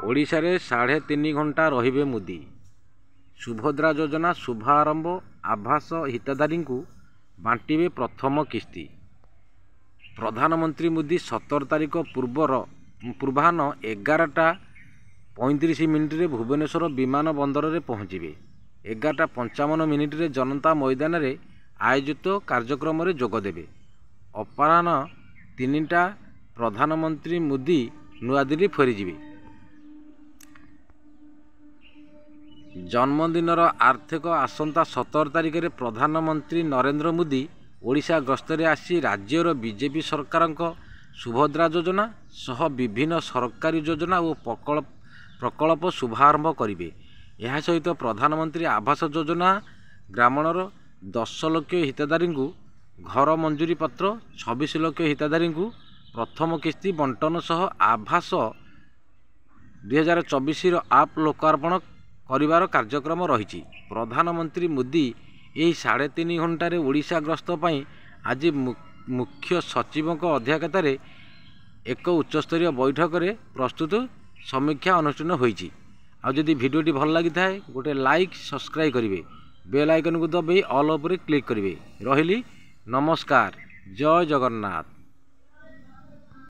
ଓଡ଼ିଶାରେ 3.5 ଘଣ୍ଟା ରହିବେ ମୋଦି। ସୁଭଦ୍ରା ଯୋଜନା ଶୁଭାରମ୍ଭ, ଆବାସ ହିତାଧିକାରୀଙ୍କୁ ବାଣ୍ଟିବେ ପ୍ରଥମ କିସ୍ତି। ପ୍ରଧାନମନ୍ତ୍ରୀ ମୋଦି 17 ତାରିଖ ପୂର୍ବାହ୍ନ 11:35 ଭୁବନେଶ୍ୱର ବିମାନ ବନ୍ଦରରେ ପହଞ୍ଚିବେ। 11:55 ଜନତା ମଇଦାନରେ ଆୟୋଜିତ କାର୍ଯ୍ୟକ୍ରମରେ ଯୋଗଦେବେ। ଅପରାହ୍ନ 3ଟା ପ୍ରଧାନମନ୍ତ୍ରୀ ମୋଦି ନୂଆଦିଲ୍ଲୀ ଫେରିଯିବେ। ଜନ୍ମଦିନର ଆର୍ଥିକ ଆସନ୍ତା 17 ତାରିଖରେ ପ୍ରଧାନମନ୍ତ୍ରୀ ନରେନ୍ଦ୍ର ମୋଦି ଓଡ଼ିଶା ଗସ୍ତରେ ଆସି ରାଜ୍ୟର ବିଜେପି ସରକାରଙ୍କ ସୁଭଦ୍ରା ଯୋଜନା ସହ ବିଭିନ୍ନ ସରକାରୀ ଯୋଜନା ଓ ପ୍ରକଳ୍ପ ଶୁଭାରମ୍ଭ କରିବେ। ଏହା ସହିତ ପ୍ରଧାନମନ୍ତ୍ରୀ ଆବାସ ଯୋଜନା ଗ୍ରାମର 10 ଲକ୍ଷ ହିତାଧିକାରୀଙ୍କୁ ଘର ମଞ୍ଜୁରୀ ପତ୍ର, 26 ଲକ୍ଷ ହିତାଧିକାରୀଙ୍କୁ ପ୍ରଥମ କିସ୍ତି ବଣ୍ଟନ ସହ ଆବାସ 2024ର ଆପ୍ ଲୋକାର୍ପଣ କରିବାର କାର୍ଯ୍ୟକ୍ରମ ରହିଛି। ପ୍ରଧାନମନ୍ତ୍ରୀ ମୋଦି ଏହି 3.5 ଘଣ୍ଟାରେ ଓଡ଼ିଶା ଗସ୍ତ ପାଇଁ ଆଜି ମୁଖ୍ୟ ସଚିବଙ୍କ ଅଧ୍ୟକ୍ଷତାରେ ଏକ ଉଚ୍ଚସ୍ତରୀୟ ବୈଠକରେ ପ୍ରସ୍ତୁତ ସମୀକ୍ଷା ଅନୁଷ୍ଠିତ ହୋଇଛି। ଆଉ ଯଦି ଭିଡ଼ିଓଟି ଭଲ ଲାଗିଥାଏ ଗୋଟେ ଲାଇକ୍, ସବସ୍କ୍ରାଇବ୍ କରିବେ, ବେଲ୍ ଆଇକନକୁ ଦବାଇ ଅଲ୍ ଉପରେ କ୍ଲିକ୍ କରିବେ। ରହିଲି, ନମସ୍କାର, ଜୟ ଜଗନ୍ନାଥ।